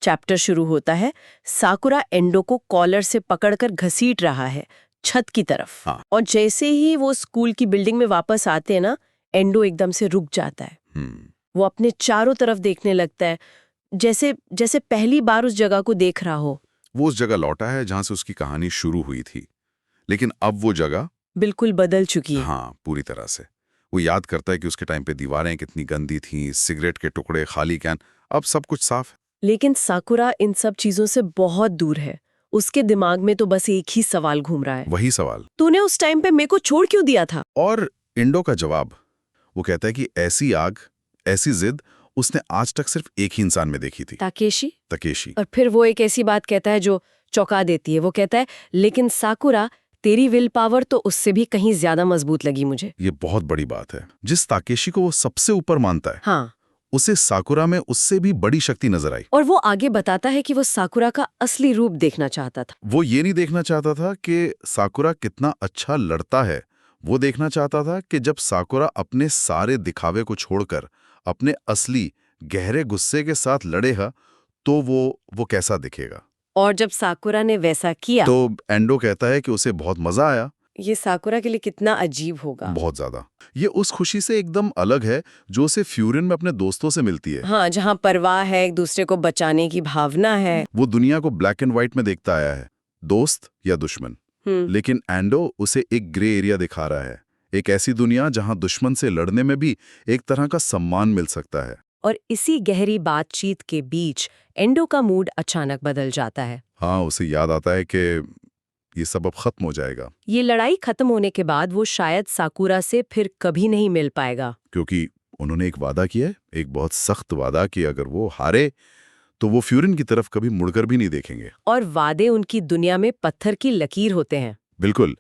Chapter शुरू होता है साकुरा एंडो को कॉलर से पकड़कर घसीट रहा है छत की तरफ। हाँ। और जैसे ही वो स्कूल की बिल्डिंग में वापस आते हैं ना, एंडो एकदम से रुक जाता है। वो अपने चारों तरफ देखने लगता है, जैसे जैसे पहली बार उस जगह को देख रहा हो। वो उस जगह लौटा है जहां से उसकी कहानी शुरू हुई थी, लेकिन अब वो जगह बिल्कुल बदल चुकी है। हाँ, पूरी तरह से। वो याद करता है कि उसके टाइम पे दीवारें कितनी गंदी थीं, सिगरेट के टुकड़े, खाली कैन। अब सब कुछ साफ है। लेकिन साकुरा इन सब चीजों से बहुत दूर है। उसके दिमाग में तो बस एक ही सवाल घूम रहा है, वही सवाल। तूने उस टाइम पे मेरे को छोड़ क्यों दिया था? और इंडो का जवाब, वो कहता है कि ऐसी आग, ऐसी जिद उसने आज तक सिर्फ एक ही इंसान में देखी थी, ताकेशी। तकेशी। और फिर वो एक ऐसी बात कहता है जो चौंका देती है। वो कहता है, लेकिन साकुरा, तेरी विल पावर तो उससे भी कहीं ज्यादा मजबूत लगी मुझे। ये बहुत बड़ी बात है। जिस ताकेशी को वो सबसे ऊपर मानता है, हाँ। उसे साकुरा में उससे भी बड़ी शक्ति नजर आई। और वो आगे बताता है कि वो साकुरा का असली रूप देखना चाहता था। वो ये नहीं देखना चाहता था कि साकुरा कितना अच्छा लड़ता है, वो देखना चाहता था कि जब साकुरा अपने सारे दिखावे को छोड़कर अपने असली गहरे गुस्से के साथ लड़ेगा तो वो कैसा दिखेगा। और जब साकुरा ने वैसा किया तो एंडो कहता है कि उसे बहुत मजा आया। ये साकुरा के लिए कितना अजीब होगा। बहुत ज्यादा। ये उस खुशी से एकदम अलग है जो उसे फ्यूरिन में अपने दोस्तों से मिलती है। हाँ, जहाँ परवाह है, एक दूसरे को बचाने की भावना है। वो दुनिया को ब्लैक एंड व्हाइट में देखता आया है, दोस्त या दुश्मन। लेकिन एंडो उसे एक ग्रे एरिया दिखा रहा है, एक ऐसी दुनिया जहां दुश्मन से लड़ने में भी एक तरह का सम्मान मिल सकता है। और इसी गहरी बातचीत के बीच एंडो का मूड अचानक बदल जाता है। हाँ, उसे याद आता है कि ये सब अब खत्म हो जाएगा, ये लड़ाई खत्म होने के बाद वो शायद साकुरा से फिर कभी नहीं मिल पाएगा। क्योंकि उन्होंने एक वादा किया है, एक बहुत सख्त वादा कि अगर वो हारे तो वो फ्यूरिन की तरफ कभी मुड़कर भी नहीं देखेंगे। और वादे उनकी दुनिया में पत्थर की लकीर होते हैं। बिल्कुल।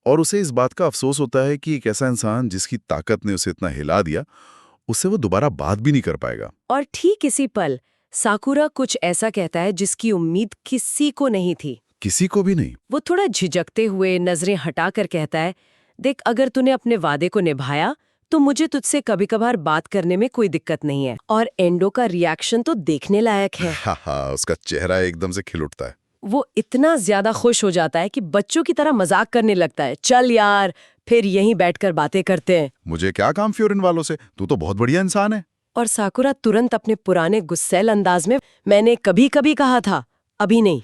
और उसे इस बात का अफसोस होता है कि एक ऐसा इंसान जिसकी ताकत ने उसे इतना हिला दिया, उससे वो दोबारा बात भी नहीं कर पाएगा। और ठीक इसी पल साकुरा कुछ ऐसा कहता है जिसकी उम्मीद किसी को नहीं थी। किसी को भी नहीं। वो थोड़ा झिझकते हुए नजरें हटाकर कहता है, देख, अगर तूने अपने वादे को निभाया तो मुझे तुझसे कभी कभार बात करने में कोई दिक्कत नहीं है। और एंडो का रिएक्शन तो देखने लायक है। हाँ, उसका चेहरा एकदम से खिल उठता है। वो इतना ज्यादा खुश हो जाता है कि बच्चों की तरह मजाक करने लगता है। चल यार, फिर यहीं बैठकर बातें करते हैं। मुझे क्या काम फ्यूरिन वालों से, तू तो बहुत बढ़िया इंसान है। और साकुरा तुरंत अपने पुराने गुस्सैल अंदाज में, मैंने कभी कभी कहा था, अभी नहीं।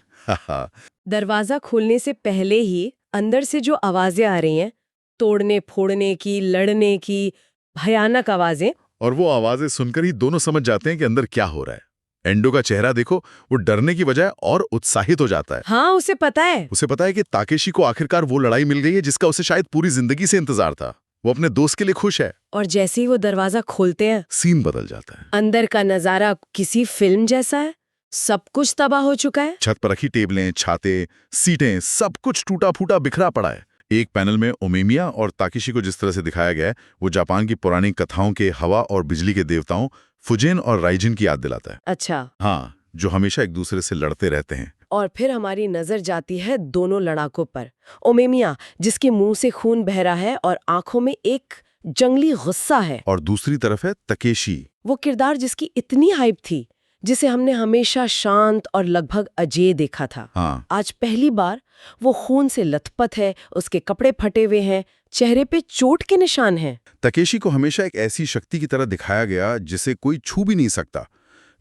दरवाजा खोलने से पहले ही अंदर से जो आवाजें आ रही हैं, तोड़ने फोड़ने की, लड़ने की, भयानक आवाजें। और वो आवाजें सुनकर ही दोनों समझ जाते हैं कि अंदर क्या हो रहा है। एंडो का चेहरा देखो, वो डरने की बजाय और उत्साहित हो जाता है। हाँ, उसे पता है कि ताकेशी को आखिरकार वो लड़ाई मिल गई है जिसका उसे शायद पूरी जिंदगी से इंतजार था। वो अपने दोस्त के लिए खुश है। और जैसे ही वो दरवाजा खोलते हैं, सीन बदल जाता है। अंदर का नजारा किसी फिल्म जैसा है। सब कुछ तबाह हो चुका है। छत पर रखी टेबलें, छाते, सीटें, सब कुछ टूटा फूटा बिखरा पड़ा है। एक पैनल में ओमेमिया और ताकेशी को जिस तरह से दिखाया गया है, वो जापान की पुरानी कथाओं के हवा और बिजली के देवताओं फुजिन और राइजिन की याद दिलाता है। अच्छा। हाँ, जो हमेशा एक दूसरे से लड़ते रहते हैं। और फिर हमारी नजर जाती है दोनों लड़ाकों पर। ओमेमिया, जिसके मुंह से खून बह रहा है और आंखों में एक जंगली गुस्सा है। और दूसरी तरफ है तकेशी, वो किरदार जिसकी इतनी हाइप थी, जिसे हमने हमेशा शांत और लगभग अजेय देखा था। हाँ। आज पहली बार वो खून से लथपथ है, उसके कपड़े फटे हुए हैं, चेहरे पे चोट के निशान हैं। तकेशी को हमेशा एक ऐसी शक्ति की तरह दिखाया गया जिसे कोई छू भी नहीं सकता,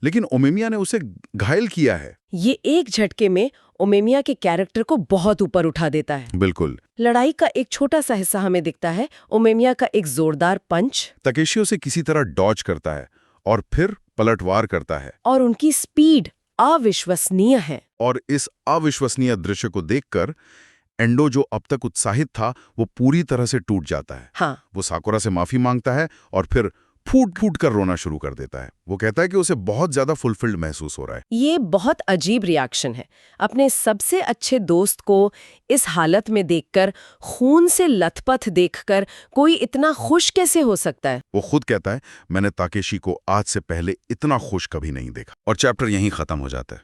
लेकिन ओमेमिया ने उसे घायल किया है। ये एक झटके में ओमेमिया के कैरेक्टर को बहुत ऊपर उठा देता है। बिल्कुल। लड़ाई का एक छोटा सा हिस्सा हमें दिखता है, ओमेमिया का एक जोरदार पंच। तकेशी उसे किसी तरह डॉज करता है और फिर पलटवार करता है। और उनकी स्पीड अविश्वसनीय है। और इस अविश्वसनीय दृश्य को देखकर एंडो, जो अब तक उत्साहित था, वो पूरी तरह से टूट जाता है। हाँ। वो साकुरा से माफी मांगता है और फिर फूट फूट कर रोना शुरू कर देता है। वो कहता है कि उसे बहुत ज्यादा फुलफिल्ड महसूस हो रहा है। ये बहुत अजीब रिएक्शन है। अपने सबसे अच्छे दोस्त को इस हालत में देखकर, खून से लथपथ देखकर कोई इतना खुश कैसे हो सकता है? वो खुद कहता है, मैंने ताकेशी को आज से पहले इतना खुश कभी नहीं देखा। और चैप्टर यहीं खत्म हो जाता है।